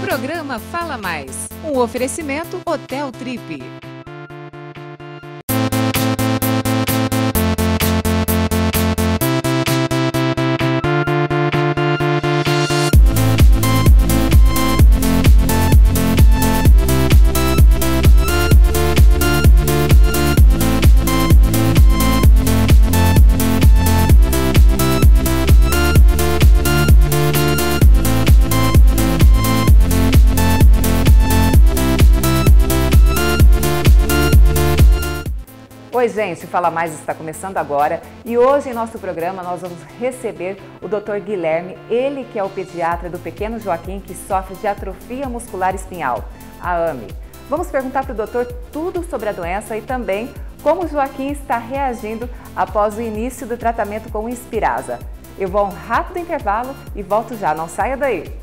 Programa Fala Mais. Um oferecimento Hotel Trip. Oi gente, o Fala Mais está começando agora e hoje em nosso programa nós vamos receber o Dr. Guilherme, ele que é o pediatra do pequeno Joaquim que sofre de atrofia muscular espinhal, a AME. Vamos perguntar para o doutor tudo sobre a doença e também como o Joaquim está reagindo após o início do tratamento com o Inspirasa. Eu vou a um rápido intervalo e volto já, não saia daí!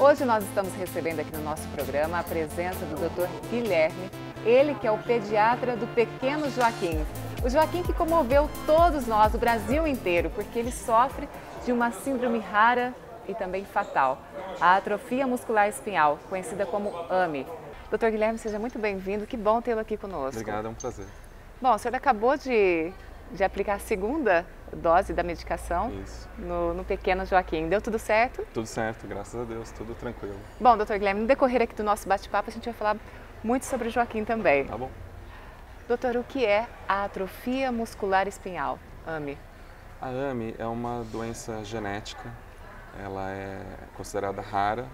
Hoje nós estamos recebendo aqui no nosso programa a presença do Dr. Guilherme, ele que é o pediatra do pequeno Joaquim. O Joaquim que comoveu todos nós, o Brasil inteiro, porque ele sofre de uma síndrome rara e também fatal, a atrofia muscular espinhal, conhecida como AME. Dr. Guilherme, seja muito bem-vindo, que bom tê-lo aqui conosco. Obrigado, é um prazer. Bom, o senhor acabou de aplicar a segunda dose da medicação no pequeno Joaquim. Deu tudo certo? Tudo certo, graças a Deus, tudo tranquilo. Bom, doutor Guilherme, no decorrer aqui do nosso bate-papo, a gente vai falar muito sobre o Joaquim também. Tá bom. Doutor, o que é a atrofia muscular espinhal, AME? A AME é uma doença genética, ela é considerada rara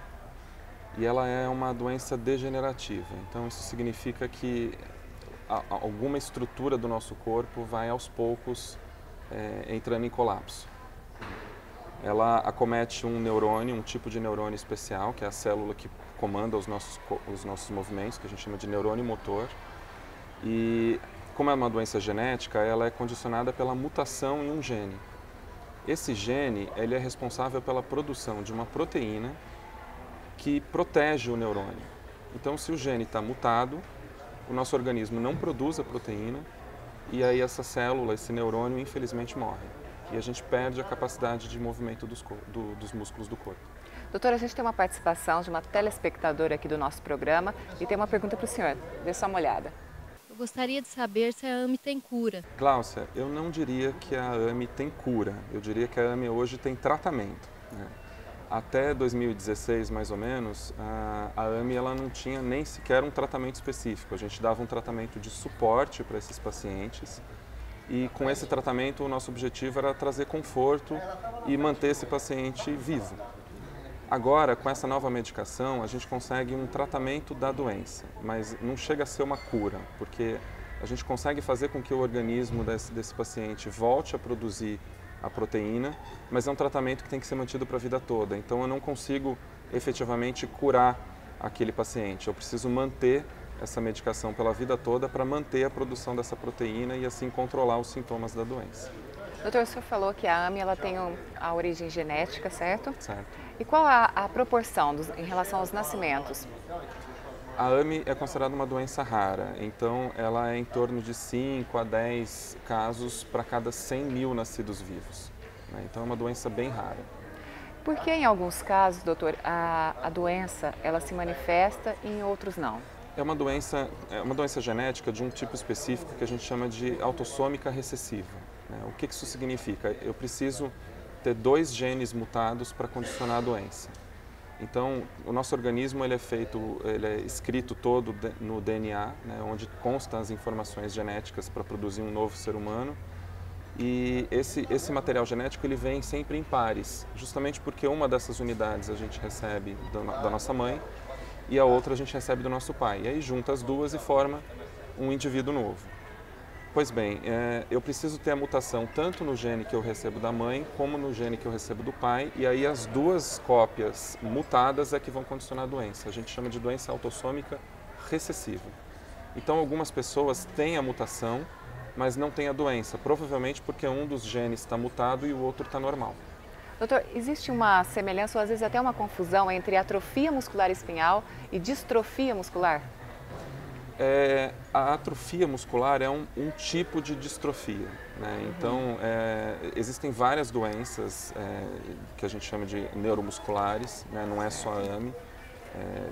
e ela é uma doença degenerativa. Então isso significa que alguma estrutura do nosso corpo vai aos poucos entrando em colapso. Ela acomete um neurônio, um tipo de neurônio especial, que é a célula que comanda os nossos movimentos, que a gente chama de neurônio motor. E como é uma doença genética, ela é condicionada pela mutação em um gene. Esse gene, ele é responsável pela produção de uma proteína que protege o neurônio. Então, se o gene está mutado, o nosso organismo não produz a proteína e aí essa célula, esse neurônio, infelizmente morre. E a gente perde a capacidade de movimento dos músculos do corpo. Doutora, a gente tem uma participação de uma telespectadora aqui do nosso programa e tem uma pergunta para o senhor. Dê só uma olhada. Eu gostaria de saber se a AME tem cura. Gláucia, eu não diria que a AME tem cura. Eu diria que a AME hoje tem tratamento, né? Até 2016, mais ou menos, a AME ela não tinha nem sequer um tratamento específico. A gente dava um tratamento de suporte para esses pacientes e com esse tratamento o nosso objetivo era trazer conforto e manter esse paciente vivo. Agora, com essa nova medicação, a gente consegue um tratamento da doença, mas não chega a ser uma cura, porque a gente consegue fazer com que o organismo desse paciente volte a produzir a proteína, mas é um tratamento que tem que ser mantido para a vida toda. Então eu não consigo efetivamente curar aquele paciente. Eu preciso manter essa medicação pela vida toda para manter a produção dessa proteína e assim controlar os sintomas da doença. Doutor, o senhor falou que a AME ela tem a origem genética, certo? Certo. E qual a proporção em relação aos nascimentos? A AME é considerada uma doença rara, então ela é em torno de 5 a 10 casos para cada 100 mil nascidos vivos, né? Então é uma doença bem rara. Por que em alguns casos, doutor, a doença ela se manifesta e em outros não? É uma doença genética de um tipo específico que a gente chama de autossômica recessiva, né? O que isso significa? Eu preciso ter 2 genes mutados para condicionar a doença. Então, o nosso organismo ele é escrito todo no DNA, né, onde constam as informações genéticas para produzir um novo ser humano. E esse material genético ele vem sempre em pares, justamente porque uma dessas unidades a gente recebe da nossa mãe e a outra a gente recebe do nosso pai. E aí junta as duas e forma um indivíduo novo. Pois bem, eu preciso ter a mutação tanto no gene que eu recebo da mãe, como no gene que eu recebo do pai, e aí as 2 cópias mutadas é que vão condicionar a doença. A gente chama de doença autossômica recessiva. Então algumas pessoas têm a mutação, mas não têm a doença, provavelmente porque um dos genes está mutado e o outro está normal. Doutor, existe uma semelhança ou às vezes até uma confusão entre atrofia muscular espinhal e distrofia muscular? A atrofia muscular é um tipo de distrofia, né? Então, existem várias doenças que a gente chama de neuromusculares, né? Não é só a AME,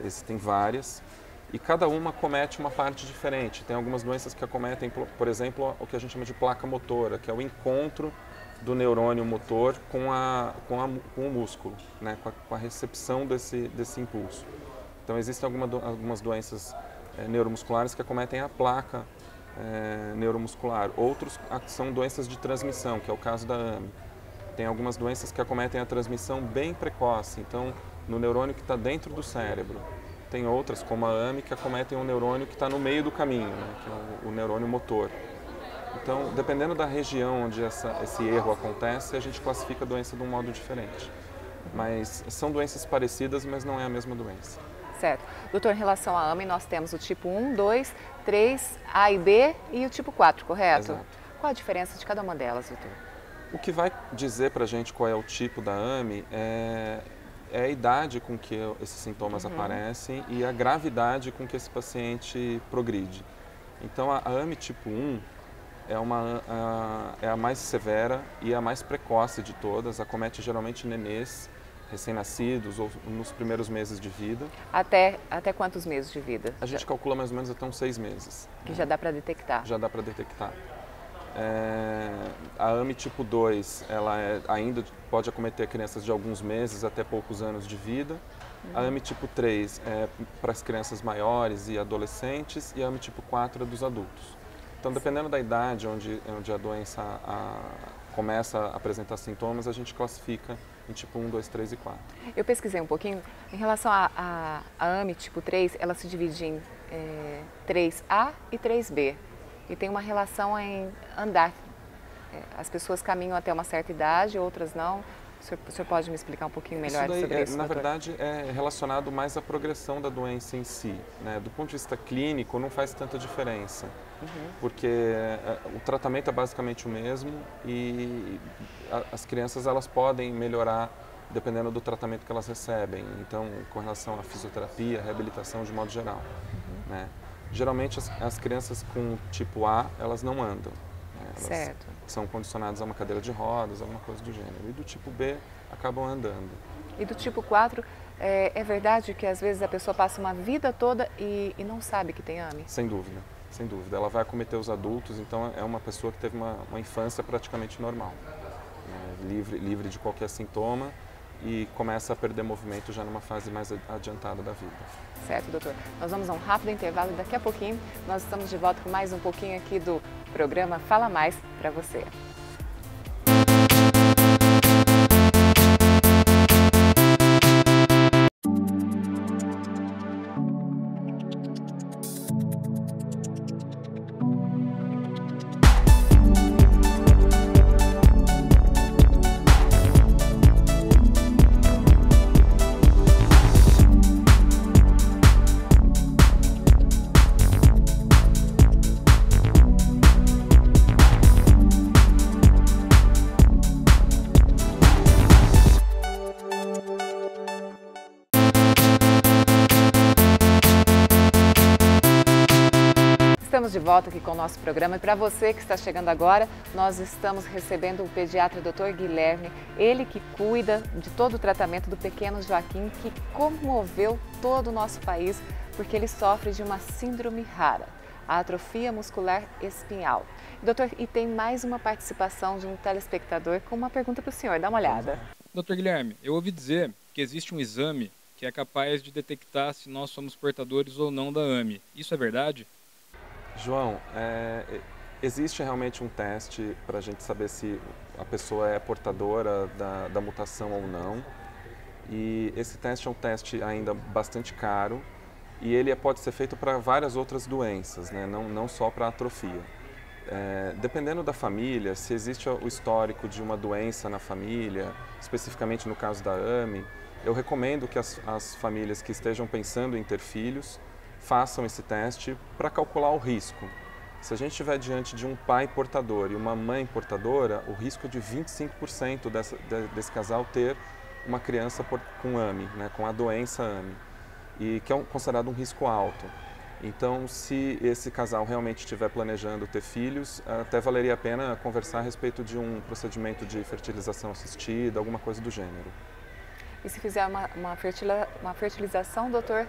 existem várias e cada uma comete uma parte diferente. Tem algumas doenças que acometem, por exemplo, o que a gente chama de placa motora, que é o encontro do neurônio motor com o músculo, né? com a recepção desse impulso. Então, existem algumas doenças neuromusculares que acometem a placa neuromuscular. Outros são doenças de transmissão, que é o caso da AME. Tem algumas doenças que acometem a transmissão bem precoce, então no neurônio que está dentro do cérebro. Tem outras, como a AME, que acometem um neurônio que está no meio do caminho, né, que é o neurônio motor. Então, dependendo da região onde esse erro acontece, a gente classifica a doença de um modo diferente. Mas são doenças parecidas, mas não é a mesma doença. Certo. Doutor, em relação à AME, nós temos o tipo 1, 2, 3, A e B e o tipo 4, correto? Exato. Qual a diferença de cada uma delas, doutor? O que vai dizer para a gente qual é o tipo da AME é a idade com que esses sintomas aparecem e a gravidade com que esse paciente progride. Então, a AME tipo 1 é a mais severa e a mais precoce de todas, acomete geralmente nenês recém-nascidos ou nos primeiros meses de vida. Até quantos meses de vida? A gente calcula mais ou menos até uns 6 meses. Que já dá para detectar? Já dá para detectar. A AME tipo 2, ela ainda pode acometer crianças de alguns meses até poucos anos de vida. A AME tipo 3 é para as crianças maiores e adolescentes e a AME tipo 4 é dos adultos. Então, dependendo da idade onde a doença começa a apresentar sintomas, a gente classifica em tipo 1, 2, 3 e 4. Eu pesquisei um pouquinho. Em relação à AME tipo 3, ela se divide em 3A e 3B. E tem uma relação em andar. As pessoas caminham até uma certa idade, outras não. O senhor pode me explicar um pouquinho melhor sobre isso, na doutor? verdade, é relacionado mais à progressão da doença em si, né? Do ponto de vista clínico, não faz tanta diferença, porque o tratamento é basicamente o mesmo e as crianças elas podem melhorar dependendo do tratamento que elas recebem. Então, com relação à fisioterapia, reabilitação de modo geral, né? Geralmente, as crianças com tipo A, elas não andam. Elas são condicionadas a uma cadeira de rodas, alguma coisa do gênero. E do tipo B, acabam andando. E do tipo 4, é verdade que às vezes a pessoa passa uma vida toda e não sabe que tem AME? Sem dúvida, sem dúvida. Ela vai acometer os adultos, então é uma pessoa que teve uma infância praticamente normal, né? livre de qualquer sintoma e começa a perder movimento já numa fase mais adiantada da vida. Certo, doutor. Nós vamos a um rápido intervalo e daqui a pouquinho nós estamos de volta com mais um pouquinho aqui do programa Fala Mais para você. Estamos de volta aqui com o nosso programa e para você que está chegando agora, nós estamos recebendo o pediatra Dr. Guilherme, ele que cuida de todo o tratamento do pequeno Joaquim, que comoveu todo o nosso país porque ele sofre de uma síndrome rara, a atrofia muscular espinhal. Doutor, e tem mais uma participação de um telespectador com uma pergunta para o senhor, dá uma olhada. Doutor Guilherme, eu ouvi dizer que existe um exame que é capaz de detectar se nós somos portadores ou não da AME. Isso é verdade? João, existe realmente um teste para a gente saber se a pessoa é portadora da mutação ou não. E esse teste é um teste ainda bastante caro e ele pode ser feito para várias outras doenças, né? Não só para atrofia. Dependendo da família, se existe o histórico de uma doença na família, especificamente no caso da AME, eu recomendo que as famílias que estejam pensando em ter filhos façam esse teste para calcular o risco. Se a gente estiver diante de um pai portador e uma mãe portadora, o risco é de 25% desse casal ter uma criança com AME, né, com a doença AME, e que é considerado um risco alto. Então, se esse casal realmente estiver planejando ter filhos, até valeria a pena conversar a respeito de um procedimento de fertilização assistida, alguma coisa do gênero. E se fizer uma fertilização, doutor,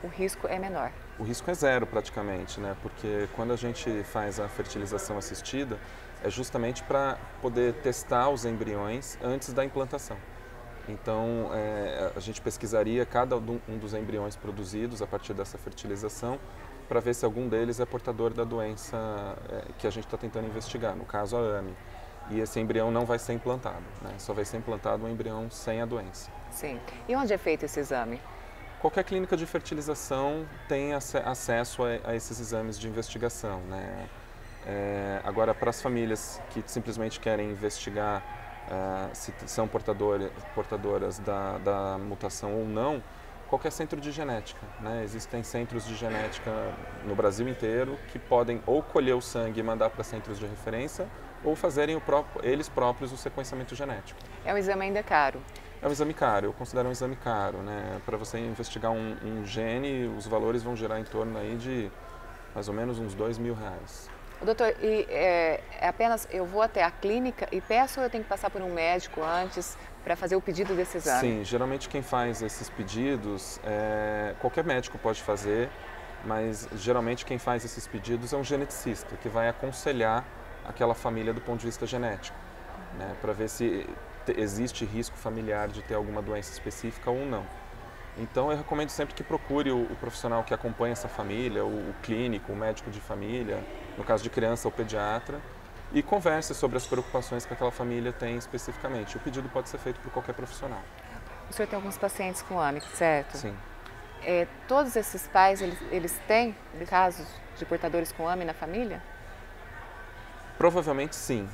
o risco é menor? O risco é zero praticamente, né? Porque quando a gente faz a fertilização assistida, é justamente para poder testar os embriões antes da implantação. Então, a gente pesquisaria cada um dos embriões produzidos a partir dessa fertilização para ver se algum deles é portador da doença que a gente está tentando investigar, no caso a AME. E esse embrião não vai ser implantado, né? Só vai ser implantado um embrião sem a doença. Sim. E onde é feito esse exame? Qualquer clínica de fertilização tem acesso a esses exames de investigação, né? Agora, para as famílias que simplesmente querem investigar se são portadoras da mutação ou não, qualquer centro de genética, né? Existem centros de genética no Brasil inteiro que podem ou colher o sangue e mandar para centros de referência ou fazerem eles próprios o sequenciamento genético. É um exame ainda caro? É um exame caro, eu considero um exame caro, né? Para você investigar um gene, os valores vão girar em torno aí de mais ou menos uns R$2.000. Doutor, e apenas eu vou até a clínica e peço ou eu tenho que passar por um médico antes para fazer o pedido desse exame? Sim, geralmente quem faz esses pedidos, qualquer médico pode fazer, mas geralmente quem faz esses pedidos é um geneticista, que vai aconselhar aquela família do ponto de vista genético, né? Para ver se existe risco familiar de ter alguma doença específica ou não. Então eu recomendo sempre que procure o profissional que acompanha essa família, o clínico, o médico de família, no caso de criança, o pediatra, e converse sobre as preocupações que aquela família tem especificamente. O pedido pode ser feito por qualquer profissional. O senhor tem alguns pacientes com AME, certo? Sim. Todos esses pais, eles têm casos de portadores com AME na família? Provavelmente sim.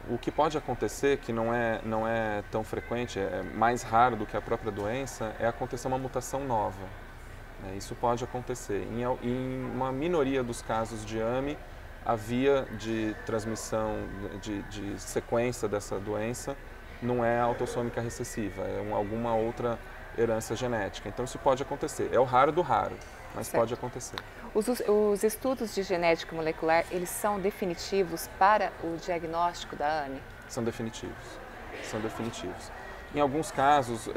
O que pode acontecer, que não é tão frequente, é mais raro do que a própria doença, é acontecer uma mutação nova. Isso pode acontecer. Em uma minoria dos casos de AME, a via de transmissão, de sequência dessa doença, não é autossômica recessiva, é alguma outra herança genética. Então isso pode acontecer. É o raro do raro, mas certo. Pode acontecer. Os estudos de genética molecular, eles são definitivos para o diagnóstico da AME? São definitivos, são definitivos. Em alguns casos,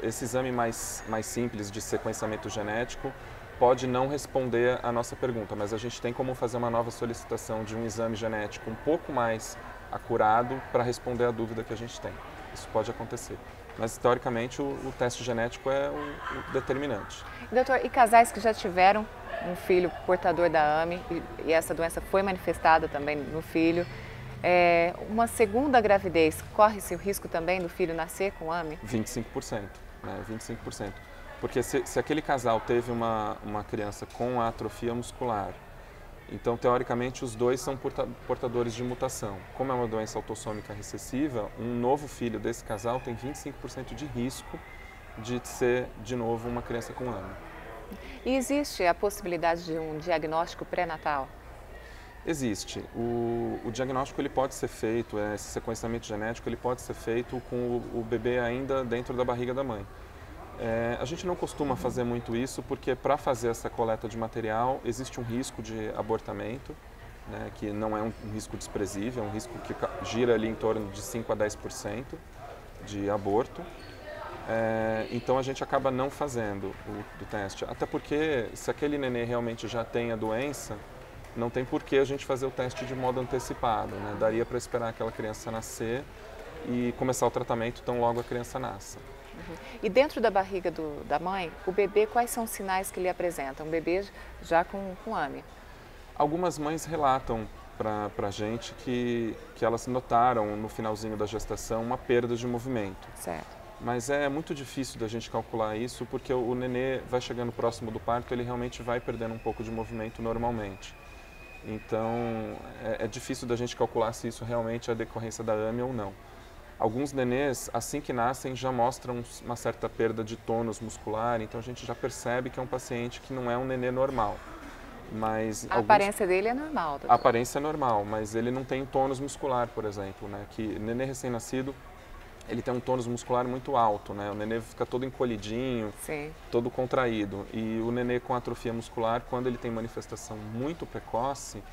esse exame mais simples de sequenciamento genético pode não responder à nossa pergunta, mas a gente tem como fazer uma nova solicitação de um exame genético um pouco mais acurado para responder à dúvida que a gente tem. Isso pode acontecer. Mas, teoricamente, o teste genético é o determinante. Doutor, e casais que já tiveram um filho portador da AME e essa doença foi manifestada também no filho, uma segunda gravidez, corre-se o risco também do filho nascer com AME? 25%, né? 25%. Porque se aquele casal teve uma criança com atrofia muscular, então, teoricamente, os dois são portadores de mutação. Como é uma doença autossômica recessiva, um novo filho desse casal tem 25% de risco de ser, de novo, uma criança com AME. E existe a possibilidade de um diagnóstico pré-natal? Existe. O diagnóstico ele pode ser feito, esse sequenciamento genético ele pode ser feito com o bebê ainda dentro da barriga da mãe. A gente não costuma fazer muito isso porque para fazer essa coleta de material existe um risco de abortamento, né, que não é um risco desprezível, é um risco que gira ali em torno de 5 a 10% de aborto. Então a gente acaba não fazendo o teste. Até porque se aquele nenê realmente já tem a doença, não tem por que a gente fazer o teste de modo antecipado, né? Daria para esperar aquela criança nascer e começar o tratamento tão logo a criança nasça. E dentro da barriga da mãe, o bebê, quais são os sinais que ele apresenta? Um bebê já com AME? Algumas mães relatam para a gente que elas notaram no finalzinho da gestação uma perda de movimento. Certo. Mas é muito difícil da gente calcular isso porque o nenê vai chegando próximo do parto, ele realmente vai perdendo um pouco de movimento normalmente. Então é difícil da gente calcular se isso realmente é decorrência da AME ou não. Alguns nenês, assim que nascem, já mostram uma certa perda de tônus muscular, então a gente já percebe que é um paciente que não é um nenê normal. Mas a aparência dele é normal, doutor? A aparência é normal, mas ele não tem tônus muscular, por exemplo, né? Que nenê recém-nascido, ele tem um tônus muscular muito alto, né? O nenê fica todo encolhidinho, sim, todo contraído. E o nenê com atrofia muscular, quando ele tem manifestação muito precoce,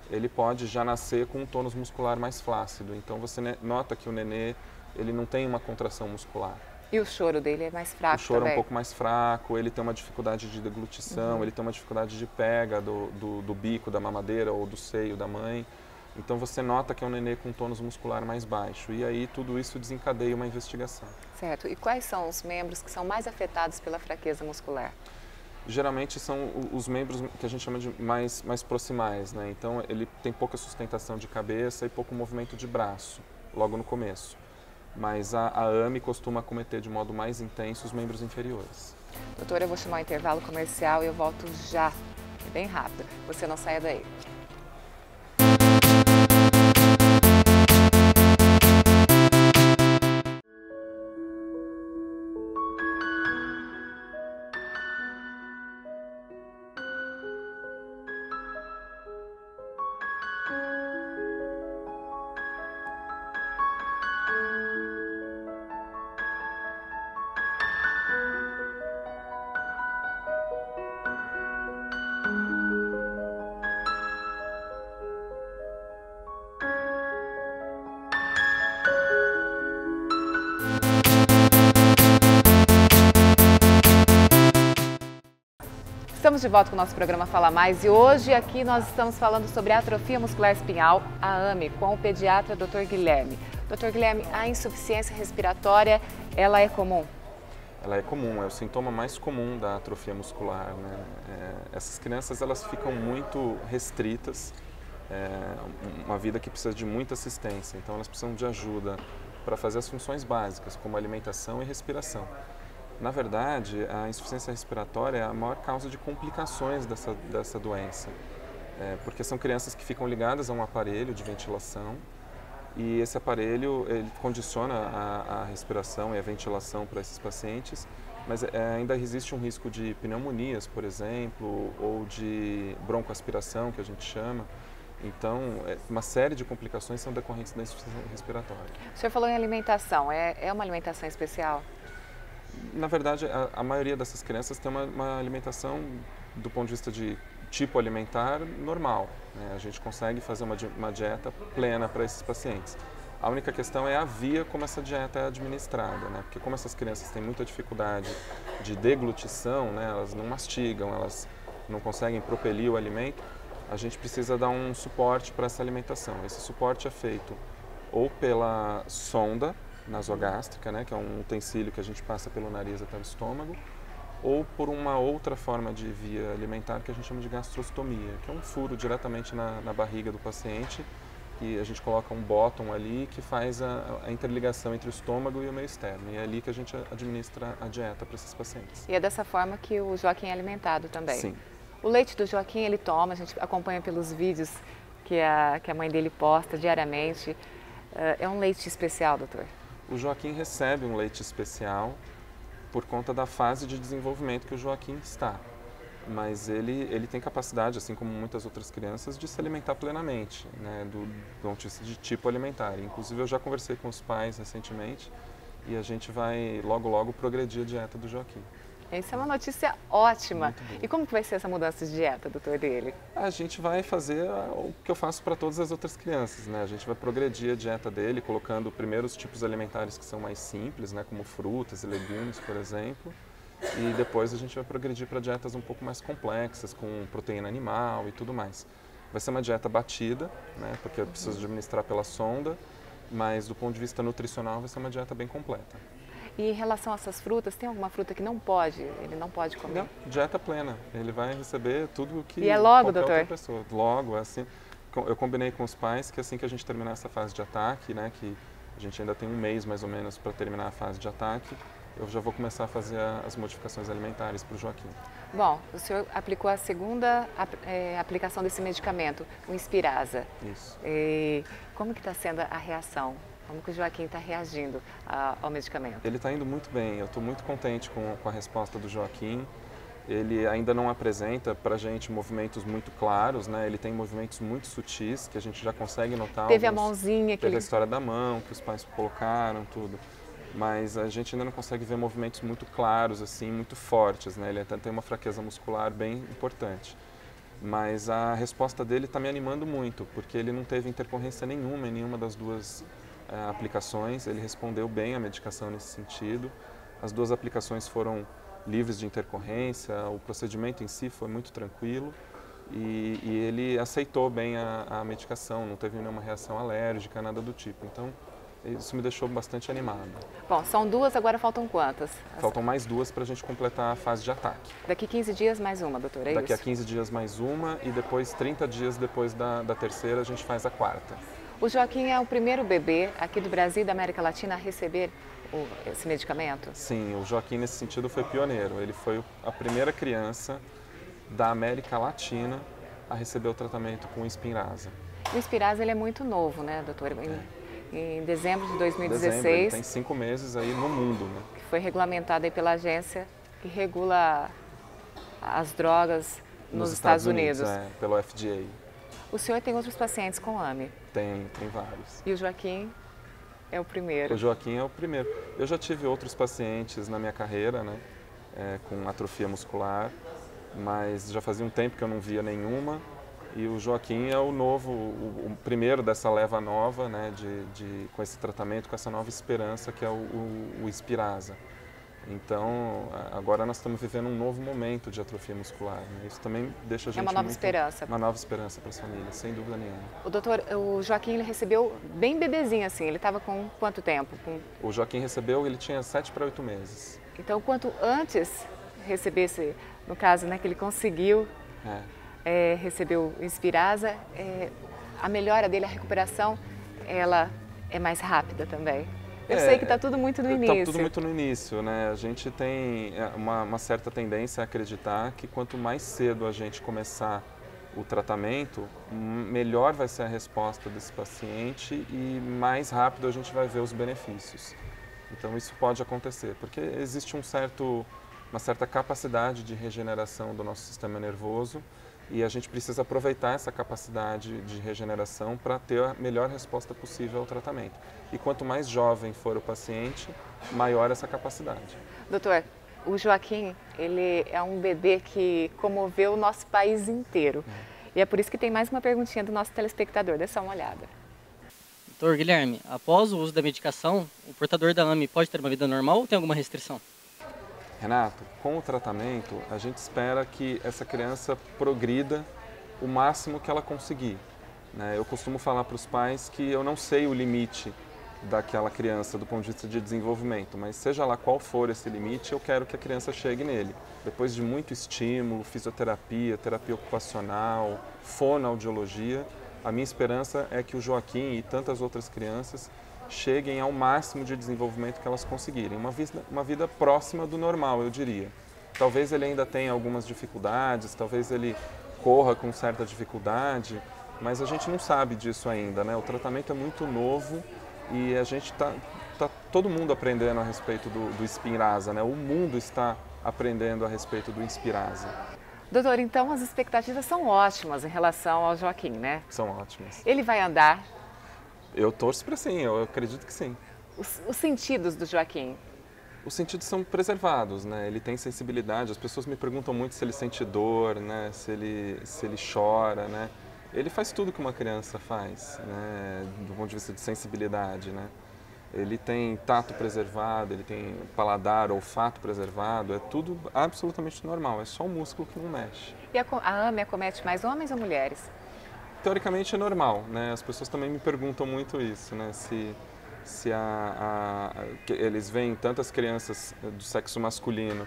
ele pode já nascer com um tônus muscular mais flácido. Então você nota que o nenê, ele não tem uma contração muscular. E o choro dele é mais fraco também? O choro é um pouco mais fraco, ele tem uma dificuldade de deglutição, ele tem uma dificuldade de pega do bico da mamadeira ou do seio da mãe. Então você nota que é um nenê com tônus muscular mais baixo. E aí tudo isso desencadeia uma investigação. Certo. E quais são os membros que são mais afetados pela fraqueza muscular? Geralmente são os membros que a gente chama de mais proximais, né? Então ele tem pouca sustentação de cabeça e pouco movimento de braço, logo no começo. Mas a AME costuma acometer de modo mais intenso os membros inferiores. Doutora, eu vou chamar o intervalo comercial e eu volto já. É bem rápido. Você não saia daí. Estamos de volta com o nosso programa Fala Mais e hoje aqui nós estamos falando sobre a atrofia muscular espinhal, a AME, com o pediatra Dr. Guilherme. Dr. Guilherme, a insuficiência respiratória, ela é comum? Ela é comum, é o sintoma mais comum da atrofia muscular, né? Essas crianças elas ficam muito restritas, uma vida que precisa de muita assistência, então elas precisam de ajuda para fazer as funções básicas, como alimentação e respiração. Na verdade, a insuficiência respiratória é a maior causa de complicações dessa doença, porque são crianças que ficam ligadas a um aparelho de ventilação e esse aparelho ele condiciona a respiração e a ventilação para esses pacientes, mas ainda existe um risco de pneumonias, por exemplo, ou de broncoaspiração, que a gente chama. Então, uma série de complicações são decorrentes da insuficiência respiratória. O senhor falou em alimentação, é uma alimentação especial? Na verdade, a maioria dessas crianças tem uma alimentação, do ponto de vista de tipo alimentar, normal, né? A gente consegue fazer uma dieta plena para esses pacientes. A única questão é a via como essa dieta é administrada, né? Porque como essas crianças têm muita dificuldade de deglutição, né? Elas não mastigam, elas não conseguem propelir o alimento, a gente precisa dar um suporte para essa alimentação. Esse suporte é feito ou pela sonda nasogástrica, né, que é um utensílio que a gente passa pelo nariz até o estômago, ou por uma outra forma de via alimentar que a gente chama de gastrostomia, que é um furo diretamente na barriga do paciente, que a gente coloca um bottom ali que faz a interligação entre o estômago e o meio externo, e é ali que a gente administra a dieta para esses pacientes. E é dessa forma que o Joaquim é alimentado também? Sim. O leite do Joaquim ele toma, a gente acompanha pelos vídeos que a mãe dele posta diariamente. É um leite especial, doutor? O Joaquim recebe um leite especial por conta da fase de desenvolvimento que o Joaquim está. Mas ele tem capacidade, assim como muitas outras crianças, de se alimentar plenamente, né, de tipo alimentar. Inclusive eu já conversei com os pais recentemente e a gente vai logo progredir a dieta do Joaquim. Isso é uma notícia ótima. E como que vai ser essa mudança de dieta, doutor, dele? A gente vai fazer o que eu faço para todas as outras crianças, né? A gente vai progredir a dieta dele, colocando primeiro os tipos alimentares que são mais simples, né? Como frutas e legumes, por exemplo. E depois a gente vai progredir para dietas um pouco mais complexas, com proteína animal e tudo mais. Vai ser uma dieta batida, né? Porque eu preciso administrar pela sonda, mas do ponto de vista nutricional vai ser uma dieta bem completa. E em relação a essas frutas, tem alguma fruta que ele não pode comer? Não, dieta plena. Ele vai receber tudo o que E é logo, qualquer doutor? outra pessoa. Logo, assim. Eu combinei com os pais que assim que a gente terminar essa fase de ataque, né, que a gente ainda tem um mês mais ou menos para terminar a fase de ataque, eu já vou começar a fazer as modificações alimentares para o Joaquim. Bom, o senhor aplicou a segunda aplicação desse medicamento, o Inspirasa. Isso. E como que está sendo a reação? Como que o Joaquim está reagindo ao medicamento? Ele está indo muito bem, eu estou muito contente com a resposta do Joaquim. Ele ainda não apresenta para a gente movimentos muito claros, né? Ele tem movimentos muito sutis que a gente já consegue notar. Teve a mãozinha que Teve a história da mão que os pais colocaram, tudo. Mas a gente ainda não consegue ver movimentos muito claros, assim, muito fortes, né? Ele até tem uma fraqueza muscular bem importante. Mas a resposta dele está me animando muito, porque ele não teve intercorrência nenhuma em nenhuma das duas aplicações. Ele respondeu bem à medicação nesse sentido. As duas aplicações foram livres de intercorrência, o procedimento em si foi muito tranquilo e ele aceitou bem a medicação, não teve nenhuma reação alérgica, nada do tipo. Então, isso me deixou bastante animado. Bom, são duas, agora faltam quantas? Faltam mais duas para a gente completar a fase de ataque. Daqui 15 dias mais uma, doutora, é Daqui isso? a 15 dias mais uma e depois 30 dias depois da terceira a gente faz a quarta. O Joaquim é o primeiro bebê aqui do Brasil e da América Latina a receber esse medicamento? Sim, o Joaquim nesse sentido foi pioneiro. Ele foi a primeira criança da América Latina a receber o tratamento com o Inspirasa. O Inspirasa ele é muito novo, né, doutor? Em dezembro de 2016. Dezembro, ele tem 5 meses aí no mundo, né? Que foi regulamentado aí pela agência que regula as drogas nos Estados Unidos. Pelo FDA. O senhor tem outros pacientes com AME? Tem vários. E o Joaquim é o primeiro? O Joaquim é o primeiro. Eu já tive outros pacientes na minha carreira, né, com atrofia muscular, mas já fazia um tempo que eu não via nenhuma. E o Joaquim é o novo, o primeiro dessa leva nova, né, com esse tratamento, com essa nova esperança que é o Inspirasa. Então, agora nós estamos vivendo um novo momento de atrofia muscular. Né? Isso também deixa a gente uma nova esperança. Uma nova esperança para as famílias, sem dúvida nenhuma. O Joaquim ele recebeu bem bebezinho assim, ele estava com quanto tempo? O Joaquim recebeu, ele tinha 7 para 8 meses. Então, quanto antes recebesse, no caso, né, que ele conseguiu receber o Inspirasa, a melhora dele, a recuperação, ela é mais rápida também. Eu sei que está tudo muito no início. Está tudo muito no início, né? A gente tem uma certa tendência a acreditar que quanto mais cedo a gente começar o tratamento, melhor vai ser a resposta desse paciente e mais rápido a gente vai ver os benefícios. Então isso pode acontecer, porque existe uma certa capacidade de regeneração do nosso sistema nervoso e a gente precisa aproveitar essa capacidade de regeneração para ter a melhor resposta possível ao tratamento. E quanto mais jovem for o paciente, maior essa capacidade. Doutor, o Joaquim, ele é um bebê que comoveu o nosso país inteiro. E é por isso que tem mais uma perguntinha do nosso telespectador. Dê só uma olhada. Doutor Guilherme, após o uso da medicação, o portador da AME pode ter uma vida normal ou tem alguma restrição? Renato, com o tratamento, a gente espera que essa criança progrida o máximo que ela conseguir. Eu costumo falar para os pais que eu não sei o limite daquela criança do ponto de vista de desenvolvimento, mas seja lá qual for esse limite, eu quero que a criança chegue nele. Depois de muito estímulo, fisioterapia, terapia ocupacional, fonoaudiologia, a minha esperança é que o Joaquim e tantas outras crianças cheguem ao máximo de desenvolvimento que elas conseguirem. Uma vida próxima do normal, eu diria. Talvez ele ainda tenha algumas dificuldades, talvez ele corra com certa dificuldade, mas a gente não sabe disso ainda, né? O tratamento é muito novo e a gente tá todo mundo aprendendo a respeito do Inspirasa, né? O mundo está aprendendo a respeito do Inspirasa. Doutor, então as expectativas são ótimas em relação ao Joaquim, né? São ótimas. Ele vai andar? Eu torço para sim, eu acredito que sim. Os sentidos do Joaquim? Os sentidos são preservados, né? Ele tem sensibilidade. As pessoas me perguntam muito se ele sente dor, né? Se ele chora, né? Ele faz tudo que uma criança faz, né? Do ponto de vista de sensibilidade, né? Ele tem tato preservado, ele tem paladar, olfato preservado, é tudo absolutamente normal, é só o músculo que não mexe. E a AME acomete mais homens ou mulheres? Teoricamente é normal, né? As pessoas também me perguntam muito isso, né? Que eles veem tantas crianças do sexo masculino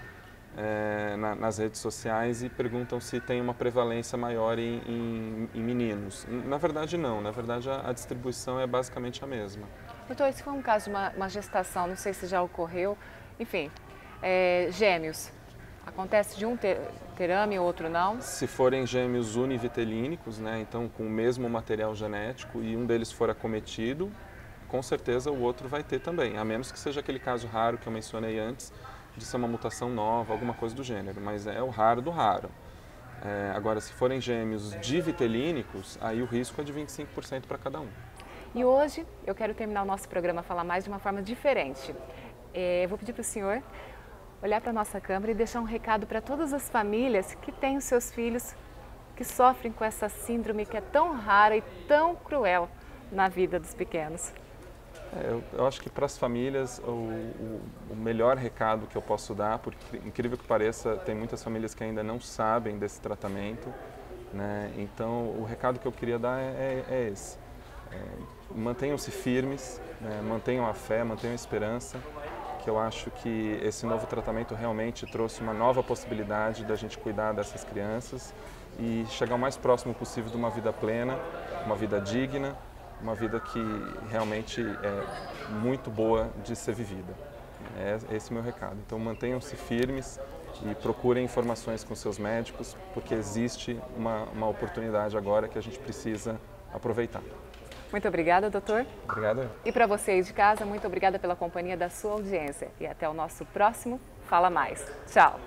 nas redes sociais e perguntam se tem uma prevalência maior em meninos. Na verdade não, na verdade a distribuição é basicamente a mesma. Doutor, se for um caso de uma gestação, não sei se já ocorreu, enfim, gêmeos, acontece de um ter AME e o outro não? Se forem gêmeos univitelínicos, né, então com o mesmo material genético e um deles for acometido, com certeza o outro vai ter também, a menos que seja aquele caso raro que eu mencionei antes, de ser uma mutação nova, alguma coisa do gênero, mas é o raro do raro. Agora, se forem gêmeos divitelínicos, aí o risco é de 25% para cada um. E hoje eu quero terminar o nosso programa, falar mais de uma forma diferente. Eu vou pedir para o senhor olhar para a nossa câmera e deixar um recado para todas as famílias que têm os seus filhos que sofrem com essa síndrome que é tão rara e tão cruel na vida dos pequenos. Eu acho que para as famílias o melhor recado que eu posso dar, porque incrível que pareça, tem muitas famílias que ainda não sabem desse tratamento, né? Então o recado que eu queria dar é esse. Mantenham-se firmes, né? Mantenham a fé, mantenham a esperança, que eu acho que esse novo tratamento realmente trouxe uma nova possibilidade da gente cuidar dessas crianças e chegar o mais próximo possível de uma vida plena, uma vida digna, uma vida que realmente é muito boa de ser vivida. Esse é o meu recado. Então mantenham-se firmes e procurem informações com seus médicos, porque existe uma oportunidade agora que a gente precisa aproveitar. Muito obrigada, doutor. Obrigado. E para você aí de casa, muito obrigada pela companhia da sua audiência. E até o nosso próximo Fala Mais. Tchau.